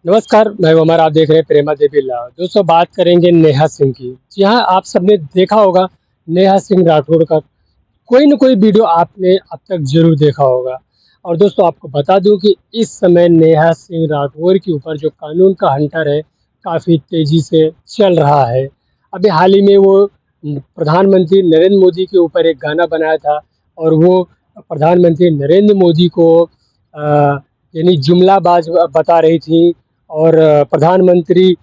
नमस्कार, मैं उमर, आप देख रहे हैं प्रेमा देवी ला। दोस्तों, बात करेंगे नेहा सिंह की। जी हाँ, आप सबने देखा होगा नेहा सिंह राठौर का कोई न कोई वीडियो आपने अब तक ज़रूर देखा होगा। और दोस्तों, आपको बता दूँ कि इस समय नेहा सिंह राठौर के ऊपर जो कानून का हंटर है, काफ़ी तेज़ी से चल रहा है। अभी हाल ही में वो प्रधानमंत्री नरेंद्र मोदी के ऊपर एक गाना बनाया था और वो प्रधानमंत्री नरेंद्र मोदी को यानी जुमलाबाज़ बता रही थी और प्रधानमंत्री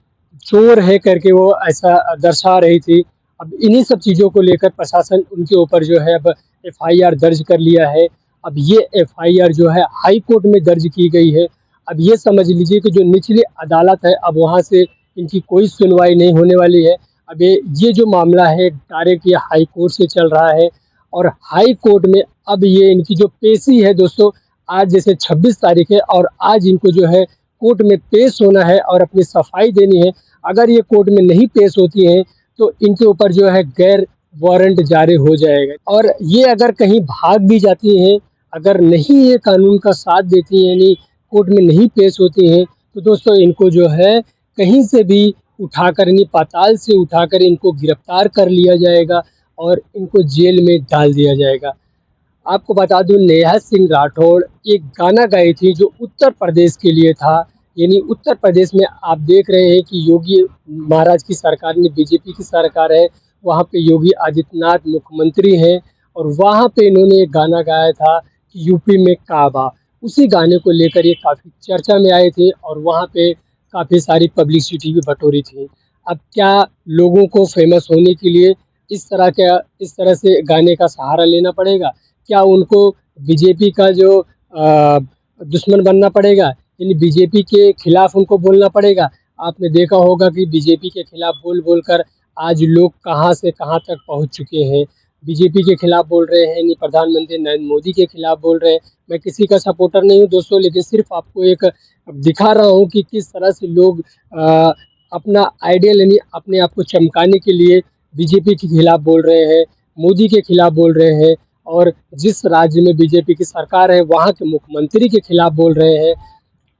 चोर है करके वो ऐसा दर्शा रही थी। अब इन्हीं सब चीज़ों को लेकर प्रशासन उनके ऊपर जो है अब एफआईआर दर्ज कर लिया है। अब ये एफआईआर जो है हाई कोर्ट में दर्ज की गई है। अब ये समझ लीजिए कि जो निचली अदालत है, अब वहाँ से इनकी कोई सुनवाई नहीं होने वाली है। अब ये जो मामला है डायरेक्ट ये हाई कोर्ट से चल रहा है और हाई कोर्ट में अब ये इनकी जो पेशी है दोस्तों, आज जैसे 26 तारीख है और आज इनको जो है कोर्ट में पेश होना है और अपनी सफाई देनी है। अगर ये कोर्ट में नहीं पेश होती हैं तो इनके ऊपर जो है गैर वारंट जारी हो जाएगा और ये अगर कहीं भाग भी जाती हैं, अगर नहीं ये कानून का साथ देती हैं यानी कोर्ट में नहीं पेश होती हैं, तो दोस्तों इनको जो है कहीं से भी उठाकर यानी पाताल से उठाकर इनको गिरफ्तार कर लिया जाएगा और इनको जेल में डाल दिया जाएगा। आपको बता दूं नेहा सिंह राठौड़ एक गाना गाई थी जो उत्तर प्रदेश के लिए था। यानी उत्तर प्रदेश में आप देख रहे हैं कि योगी महाराज की सरकार में बीजेपी की सरकार है, वहाँ पे योगी आदित्यनाथ मुख्यमंत्री हैं और वहाँ पे इन्होंने एक गाना गाया था कि यूपी में काबा। उसी गाने को लेकर ये काफ़ी चर्चा में आए थे और वहाँ पे काफ़ी सारी पब्लिसिटी भी बटोरी थी। अब क्या लोगों को फेमस होने के लिए इस तरह से गाने का सहारा लेना पड़ेगा? क्या उनको बीजेपी का जो दुश्मन बनना पड़ेगा? यानी बीजेपी के खिलाफ उनको बोलना पड़ेगा? आपने देखा होगा कि बीजेपी के खिलाफ बोल-बोल कर आज लोग कहाँ से कहाँ तक पहुँच चुके हैं। बीजेपी के खिलाफ बोल रहे हैं, यानी प्रधानमंत्री नरेंद्र मोदी के खिलाफ बोल रहे हैं। मैं किसी का सपोर्टर नहीं हूँ दोस्तों, लेकिन सिर्फ़ आपको एक दिखा रहा हूँ कि किस तरह से लोग अपना आइडियल यानी अपने आप को चमकाने के लिए बीजेपी के खिलाफ बोल रहे हैं, मोदी के खिलाफ बोल रहे हैं और जिस राज्य में बीजेपी की सरकार है, वहाँ के मुख्यमंत्री के खिलाफ बोल रहे हैं।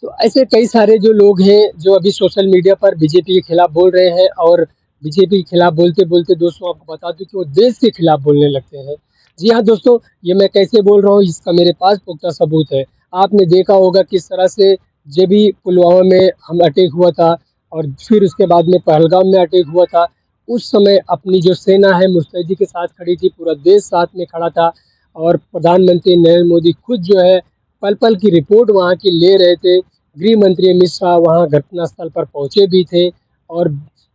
तो ऐसे कई सारे जो लोग हैं, जो अभी सोशल मीडिया पर बीजेपी के खिलाफ बोल रहे हैं और बीजेपी के खिलाफ बोलते-बोलते दोस्तों आपको बता दूँ कि वो देश के खिलाफ बोलने लगते हैं। जी हाँ दोस्तों, ये मैं कैसे बोल रहा हूँ इसका मेरे पास पुख्ता सबूत है। आपने देखा होगा किस तरह से जब भी पुलवामा में हम अटैक हुआ था और फिर उसके बाद में पहलगाम में अटैक हुआ था, उस समय अपनी जो सेना है मुस्तैदी के साथ खड़ी थी, पूरा देश साथ में खड़ा था और प्रधानमंत्री नरेंद्र मोदी खुद जो है पल-पल की रिपोर्ट वहाँ की ले रहे थे। गृह मंत्री अमित शाह वहाँ घटनास्थल पर पहुँचे भी थे और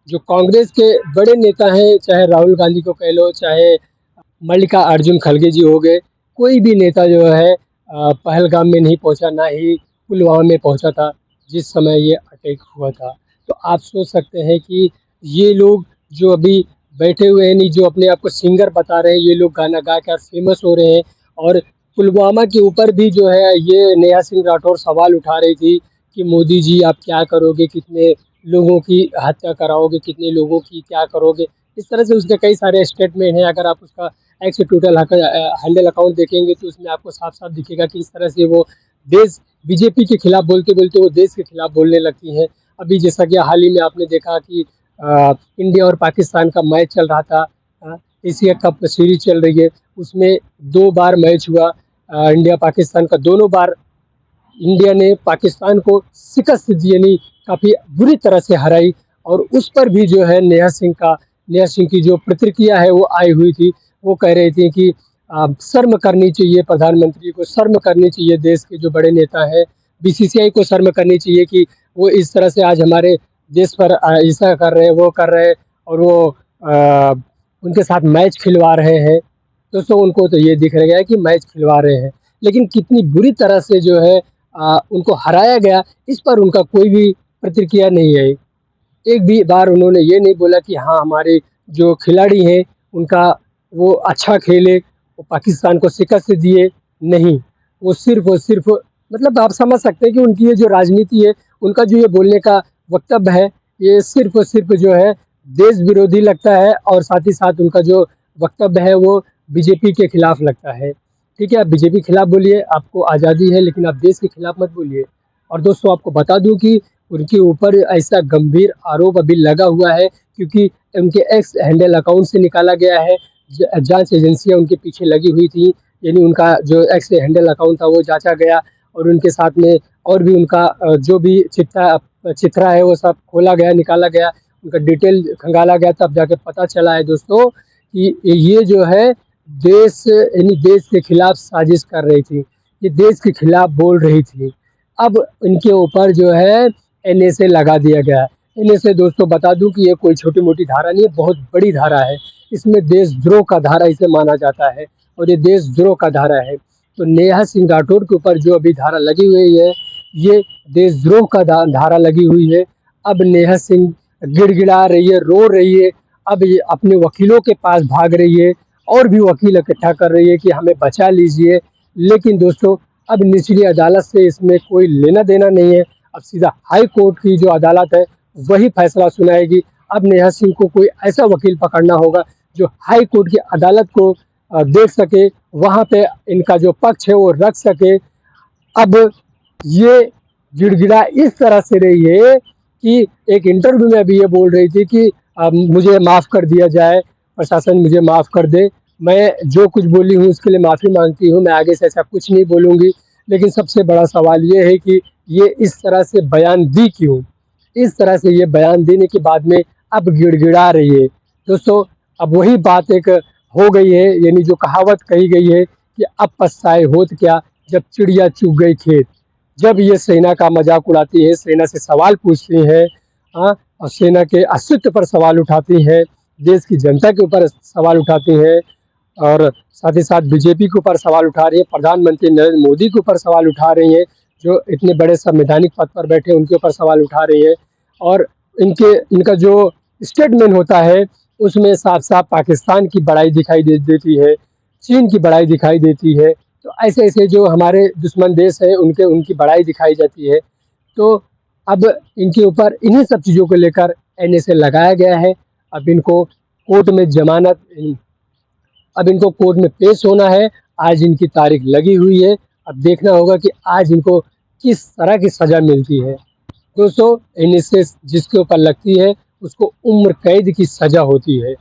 जो कांग्रेस के बड़े नेता हैं, चाहे राहुल गांधी को कह लो, चाहे मल्लिकार्जुन खड़गे जी हो गए, कोई भी नेता जो है पहलगाम में नहीं पहुँचा, ना ही पुलवामा में पहुँचा था, जिस समय ये अटैक हुआ था। तो आप सोच सकते हैं कि ये लोग जो अभी बैठे हुए हैं, नहीं जो अपने आप को सिंगर बता रहे हैं, ये लोग गाना गा कर फेमस हो रहे हैं और पुलवामा के ऊपर भी जो है ये नेहा सिंह राठौर सवाल उठा रही थी कि मोदी जी आप क्या करोगे? कितने लोगों की हत्या कराओगे? कितने लोगों की क्या करोगे? इस तरह से उसके कई सारे स्टेटमेंट हैं। अगर आप उसका एक्स ट्विटर हैंडल अकाउंट देखेंगे तो उसमें आपको साफ-साफ दिखेगा कि इस तरह से वो देश बीजेपी के खिलाफ बोलते-बोलते वो देश के खिलाफ बोलने लगती हैं। अभी जैसा कि हाल ही में आपने देखा कि इंडिया और पाकिस्तान का मैच चल रहा था, एशिया कप सीरीज़ चल रही है, उसमें 2 बार मैच हुआ, इंडिया पाकिस्तान का, दोनों बार इंडिया ने पाकिस्तान को शिकस्त दी यानी काफ़ी बुरी तरह से हराई और उस पर भी जो है नेहा सिंह की जो प्रतिक्रिया है वो आई हुई थी। वो कह रही थी कि शर्म करनी चाहिए प्रधानमंत्री को, शर्म करनी चाहिए देश के जो बड़े नेता हैं, बीसीसीआई को शर्म करनी चाहिए कि वो इस तरह से आज हमारे देश पर ऐसा कर रहे हैं, वो कर रहे हैं और वो उनके साथ मैच खिलवा रहे हैं। दोस्तों उनको तो ये दिख गया है कि मैच खिलवा रहे हैं, लेकिन कितनी बुरी तरह से जो है उनको हराया गया, इस पर उनका कोई भी प्रतिक्रिया नहीं है। एक भी बार उन्होंने ये नहीं बोला कि हाँ, हमारे जो खिलाड़ी हैं, उनका वो अच्छा खेले, वो पाकिस्तान को शिकस्त दिए, नहीं। वो सिर्फ़ और सिर्फ़ मतलब आप समझ सकते हैं कि उनकी ये जो राजनीति है, उनका जो ये बोलने का वक्तव्य है, ये सिर्फ़ और सिर्फ़ जो है देश विरोधी लगता है और साथ ही साथ उनका जो वक्तव्य है, वो बीजेपी के खिलाफ लगता है। ठीक है, आप बीजेपी के खिलाफ बोलिए, आपको आज़ादी है, लेकिन आप देश के खिलाफ मत बोलिए। और दोस्तों आपको बता दूँ कि उनके ऊपर ऐसा गंभीर आरोप अभी लगा हुआ है, क्योंकि उनके एक्स हैंडल अकाउंट से निकाला गया है। जांच एजेंसियां उनके पीछे लगी हुई थी, यानी उनका जो एक्स हैंडल अकाउंट था वो जांचा गया, और उनके साथ में और भी उनका जो भी चित्रा है वो सब खोला गया, निकाला गया, उनका डिटेल खंगाला गया। तब जाके पता चला है दोस्तों कि ये जो है देश, यानी देश के खिलाफ साजिश कर रही थी, ये देश के खिलाफ बोल रही थी। अब इनके ऊपर जो है एनएसए लगा दिया गया है। एनएसए दोस्तों बता दूं कि ये कोई छोटी मोटी धारा नहीं है, बहुत बड़ी धारा है। इसमें देशद्रोह का धारा इसे माना जाता है, और ये देशद्रोह का धारा है। तो नेहा सिंह राठौर के ऊपर जो अभी धारा लगी हुई है, ये देशद्रोह का धारा लगी हुई है। अब नेहा सिंह गिड़गिड़ा रही है, रो रही है। अब ये अपने वकीलों के पास भाग रही है, और भी वकील इकट्ठा कर रही है कि हमें बचा लीजिए। लेकिन दोस्तों अब निचली अदालत से इसमें कोई लेना देना नहीं है। अब सीधा हाई कोर्ट की जो अदालत है वही फैसला सुनाएगी। अब नेहा सिंह को कोई ऐसा वकील पकड़ना होगा जो हाई कोर्ट की अदालत को देख सके, वहाँ पे इनका जो पक्ष है वो रख सके। अब ये गिड़गिड़ा इस तरह से रही है कि एक इंटरव्यू में अभी ये बोल रही थी कि मुझे माफ़ कर दिया जाए, प्रशासन मुझे माफ़ कर दे, मैं जो कुछ बोली हूँ उसके लिए माफ़ी मांगती हूँ, मैं आगे से ऐसा कुछ नहीं बोलूँगी। लेकिन सबसे बड़ा सवाल ये है कि ये इस तरह से बयान दी क्यों? इस तरह से ये बयान देने के बाद में अब गिड़गिड़ा रही है। दोस्तों अब वही बात एक हो गई है, यानी जो कहावत कही गई है कि अब पछताए होत क्या, जब चिड़िया चुग गई खेत। जब ये सेना का मजाक उड़ाती है, सेना से सवाल पूछती हैं, हाँ, और सेना के अस्तित्व पर सवाल उठाती हैं, देश की जनता के ऊपर सवाल उठाती हैं, और साथ ही साथ बीजेपी के ऊपर सवाल उठा रही है, प्रधानमंत्री नरेंद्र मोदी के ऊपर सवाल उठा रही हैं, जो इतने बड़े संवैधानिक पद पर बैठे हैं उनके ऊपर सवाल उठा रही है। और इनका जो स्टेटमेंट होता है उसमें साफ साफ पाकिस्तान की बड़ाई दिखाई देती है, चीन की बड़ाई दिखाई देती है। तो ऐसे ऐसे जो हमारे दुश्मन देश हैं उनकी बड़ाई दिखाई जाती है। तो अब इनके ऊपर इन्हीं सब चीज़ों को लेकर एनएसए लगाया गया है। अब इनको कोर्ट में जमानत अब इनको कोर्ट में पेश होना है। आज इनकी तारीख लगी हुई है। अब देखना होगा कि आज इनको किस तरह की सज़ा मिलती है। दोस्तों एनएसए जिसके ऊपर लगती है उसको उम्र कैद की सज़ा होती है।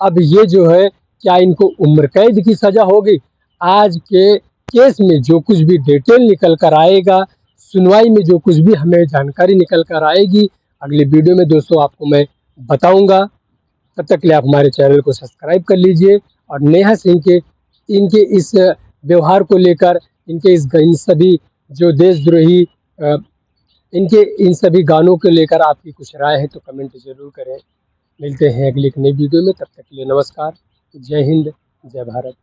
अब ये जो है, क्या इनको उम्र कैद की सज़ा होगी? आज के केस में जो कुछ भी डिटेल निकल कर आएगा, सुनवाई में जो कुछ भी हमें जानकारी निकल कर आएगी, अगली वीडियो में दोस्तों आपको मैं बताऊंगा। तब तक के लिए आप हमारे चैनल को सब्सक्राइब कर लीजिए, और नेहा सिंह के इनके इस व्यवहार को लेकर, इनके इन सभी जो देशद्रोही इनके इन सभी गानों को लेकर आपकी कुछ राय है तो कमेंट ज़रूर करें। मिलते हैं अगली एक नई वीडियो में, तब तक के लिए नमस्कार। जय हिंद, जय भारत।